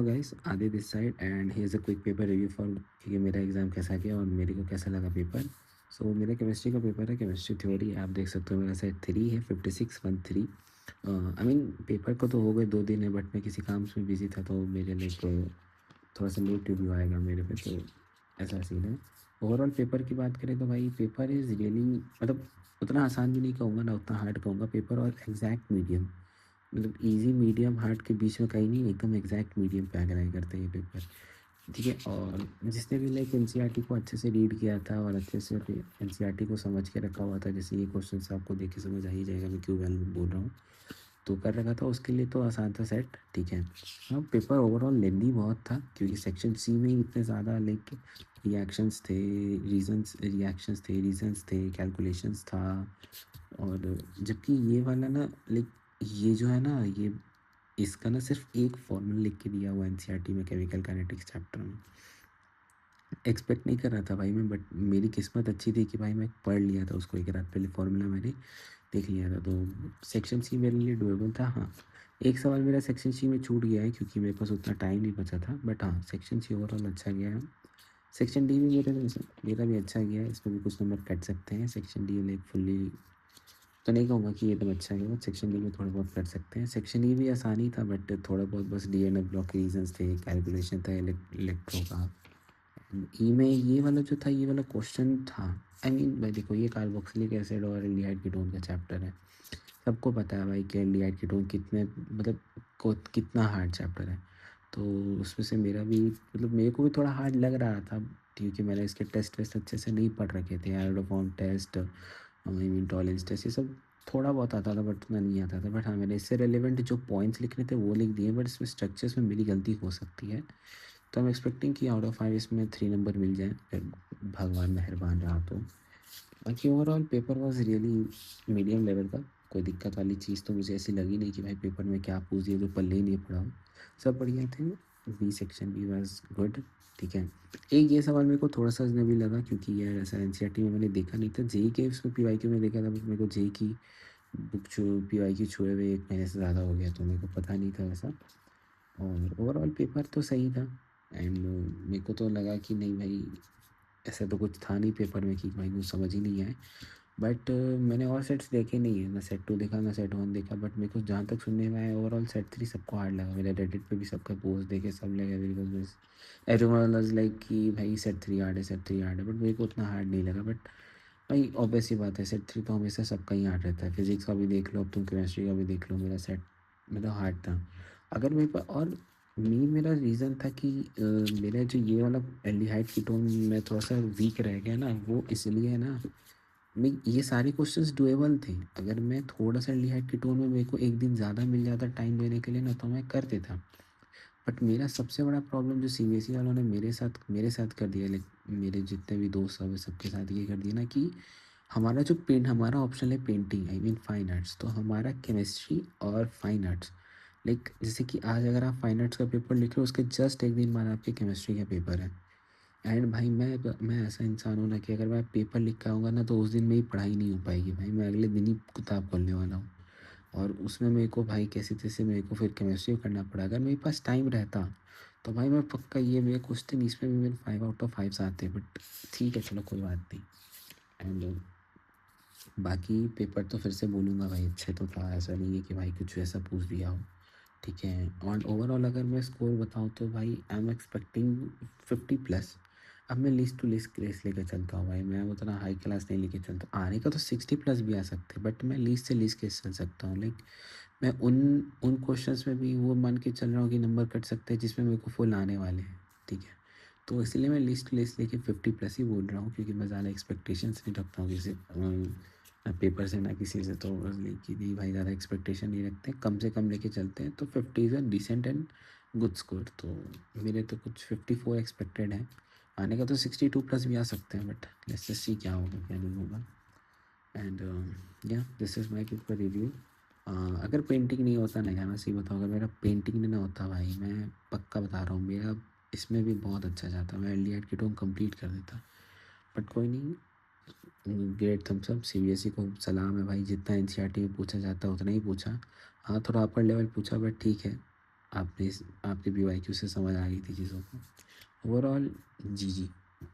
Guys आदि this side and he is a quick paper review for कि मेरा exam कैसा गया और मेरे को कैसा लगा पेपर। मेरा केमिस्ट्री का पेपर है, केमिस्ट्री थ्योरी। आप देख सकते हो मेरा सेट 3 है, 5613। आई मीन पेपर को तो हो गए 2 दिन है, बट मैं किसी काम में बिज़ी था, तो मेरे लाइक थोड़ा सा लेट रिव्यू आएगा मेरे पे, तो ऐसा सीन है। ओवरऑल पेपर की बात करें तो भाई पेपर इज़ रियली, मतलब उतना आसान भी नहीं कहूँगा ना उतना हार्ड कहूँगा पेपर, और एग्जैक्ट मीडियम, मतलब इजी मीडियम हार्ड के बीच में कहीं नहीं, एकदम एग्जैक्ट मीडियम पे आकर आए करते हैं ये पेपर। ठीक है, और जिसने भी लाइक एनसीईआरटी को अच्छे से रीड किया था और अच्छे से एनसीईआरटी को समझ के रखा हुआ था, जैसे ये क्वेश्चन आपको देख के समझ आ ही जाएगा मैं क्यों वैल्यू बोल रहा हूँ, तो कर रखा था उसके लिए तो आसान था सेट। ठीक है, हाँ पेपर ओवरऑल लेंदी बहुत था क्योंकि सेक्शन सी में ही इतने ज़्यादा लाइक रिएक्शंस थे, रीजंस थे, कैलकुलेशंस था। और जबकि ये वाला ना लाइक ये जो है ना, ये इसका ना सिर्फ एक फॉर्मूला लिख के दिया हुआ है एनसीईआरटी में केमिकल काइनेटिक्स चैप्टर में। एक्सपेक्ट नहीं कर रहा था भाई मैं, बट मेरी किस्मत अच्छी थी कि भाई मैं पढ़ लिया था उसको, एक रात पहले फॉर्मूला मैंने देख लिया था, तो सेक्शन सी मेरे लिए डुएबल था। हाँ, एक सवाल मेरा सेक्शन सी में छूट गया है क्योंकि मेरे पास उतना टाइम नहीं बचा था, बट हाँ सेक्शन सी ओवरऑल अच्छा गया है। सेक्शन डी भी मेरा भी अच्छा गया है, इसमें भी कुछ नंबर कट सकते हैं। सेक्शन डी लाइक फुल्ली तो नहीं कहूँगा कि एकदम अच्छा है, बट सेक्शन डी में थोड़ा बहुत कर सकते हैं। सेक्शन ई भी आसानी था, बट थोड़ा बहुत बस डी एन एफ ब्लॉक के रीजंस थे, कैलकुलेशन था इलेक्ट्रो का। ई में ये वाला जो था, ये वाला क्वेश्चन था, आई मीन भाई देखो ये कार्बोक्सिलिक एसिड और एल्डिहाइड कीटोन का चैप्टर है, सबको पता है भाई कि एल्डिहाइड कीटोन कितने, मतलब कितना हार्ड चैप्टर है। तो उसमें से मेरा भी, मतलब मेरे को भी थोड़ा हार्ड लग रहा था क्योंकि मैंने इसके टेस्ट वेस्ट अच्छे से नहीं पढ़ रखे थे, iodoform test, I mean Tollens test, ये सब थोड़ा बहुत आता था बट उतना नहीं आता था। बट हाँ मैंने इससे रिलेवेंट जो पॉइंट्स लिखने थे वो लिख दिए, बट इसमें स्ट्रक्चर्स में मेरी गलती हो सकती है, तो आई एम एक्सपेक्टिंग कि आउट ऑफ 5 इसमें 3 नंबर मिल जाए अगर भगवान मेहरबान रहा तो। बाकी overall paper was really medium level का, कोई दिक्कत वाली चीज़ तो मुझे ऐसी लगी नहीं कि भाई पेपर में क्या पूछ दिया जो पल्ले ही नहीं पड़ा हो, सब बढ़िया थे। बी सेक्शन भी वॉज गुड। ठीक है, एक ये सवाल मेरे को थोड़ा सा अजनबी लगा क्योंकि यार ऐसा एनसीईआरटी में मैंने देखा नहीं था, जेई के उसमें पीवाईक्यू में देखा था, बट मेरे को जेई की बुक पीवाईक्यू छुए हुए 1 महीने से ज़्यादा हो गया, तो मेरे को पता नहीं था वैसा। और ओवरऑल पेपर तो सही था, एंड मेरे को तो लगा कि नहीं भाई ऐसा तो कुछ था नहीं पेपर में कि भाई कुछ समझ ही नहीं आए। बट मैंने और सेट्स देखे नहीं है, ना सेट 2 देखा ना सेट 1 देखा, बट मेरे को जहाँ तक सुनने में आया ओवरऑल सेट 3 सबको हार्ड लगा। मेरे रेडिट पे भी सबका पोस्ट देखे सब लगे बिकॉज बस एवरीवन वाज लाइक कि भाई सेट 3 हार्ड है, सेट 3 हार्ड है, बट मेरे को उतना हार्ड नहीं लगा। बट भाई ऑब्वियस सी बात है, सेट 3 तो हमेशा सबका ही हार्ड रहता है, फिजिक्स का भी देख लो, अब तुम केमिस्ट्री का भी देख लो, मेरा सेट मतलब हार्ड था। अगर मेरे पास और मेन मेरा रीज़न था कि मेरा जो ये वाला एल्डिहाइड कीटोन में थोड़ा सा वीक रह गया ना, वो इसलिए है ना, मैं ये सारे क्वेश्चंस डुएबल थे। अगर मैं थोड़ा सा एल्डिहाइड कीटोन में मेरे को एक दिन ज़्यादा मिल जाता टाइम देने के लिए ना, तो मैं कर देता। बट मेरा सबसे बड़ा प्रॉब्लम जो सीबीएसई वालों ने मेरे साथ कर दिया, लाइक मेरे जितने भी दोस्त हैं सबके साथ ये कर दिया ना कि हमारा ऑप्शन है painting, I mean fine arts, तो हमारा केमिस्ट्री और फाइन आर्ट्स, लाइक जैसे कि आज अगर आप फाइन आर्ट्स का पेपर लिख रहे हो उसके जस्ट एक दिन बाद आपके केमिस्ट्री का पेपर है। एंड भाई मैं ऐसा इंसान हूँ ना कि अगर मैं पेपर लिख के आऊँगा ना तो उस दिन मेरी पढ़ाई नहीं हो पाएगी भाई, मैं अगले दिन ही किताब खोलने वाला हूँ। और उसमें मेरे को भाई कैसे तैसे मेरे को फिर केमिस्ट्री करना पड़ा। अगर मेरे पास टाइम रहता तो भाई मैं पक्का ये मेरे क्वेश्चन इसमें भी मेरे 5 आउट ऑफ 5 आते, बट ठीक है चलो कोई बात नहीं। एंड बाकी पेपर तो फिर से बोलूँगा भाई अच्छे तो था, ऐसा नहीं है कि भाई कुछ ऐसा पूछ दिया हो। ठीक है, और ओवरऑल अगर मैं स्कोर बताऊँ तो भाई आई एम एक्सपेक्टिंग 50+। अब मैं लिस्ट टू लिस्ट क्रेस लेकर चलता हूँ भाई, मैं उतना हाई क्लास नहीं लेके चलता, आने का तो 60+ भी आ सकते हैं, बट मैं लीस्ट से लीस्ट केस चल सकता हूँ। लाइक मैं उन उन क्वेश्चंस में भी वो मान के चल रहा हूँ कि नंबर कट सकते हैं जिसमें मेरे को फुल आने वाले हैं। ठीक है, तो इसलिए मैं लिस्ट लिस्ट लेके 50+ ही बोल रहा हूँ क्योंकि मैं ज़्यादा एक्सपेक्टेशंस नहीं रखता हूँ किसी ना पेपर से ना किसी से, तो बस कि नहीं भाई ज़्यादा एक्सपेक्टेशन नहीं रखते, कम से कम लेके चलते हैं, तो 50 is a decent and good score. तो मेरे तो कुछ 54 एक्सपेक्टेड है, आने का तो 62+ भी आ सकते हैं, बट लेट्स जस्ट सी क्या होगा क्या नहीं होगा। एंड या this is my paper review. अगर पेंटिंग नहीं होता ना यार, मैं सही बताऊँ, अगर मेरा पेंटिंग नहीं ना होता भाई, मैं पक्का बता रहा हूँ मेरा इसमें भी बहुत अच्छा जाता, मैं एल्डिहाइड कीटोन कंप्लीट कर देता। बट कोई नहीं, ग्रेट थम्स अप, सीबीएसई को सलाम है भाई, जितना एनसीईआरटी में पूछा जाता है उतना ही पूछा। हाँ थोड़ा अपर लेवल पूछा बट ठीक है, आपके BYQ से समझ आ गई थी चीज़ों को। ओवरऑल जी, जी।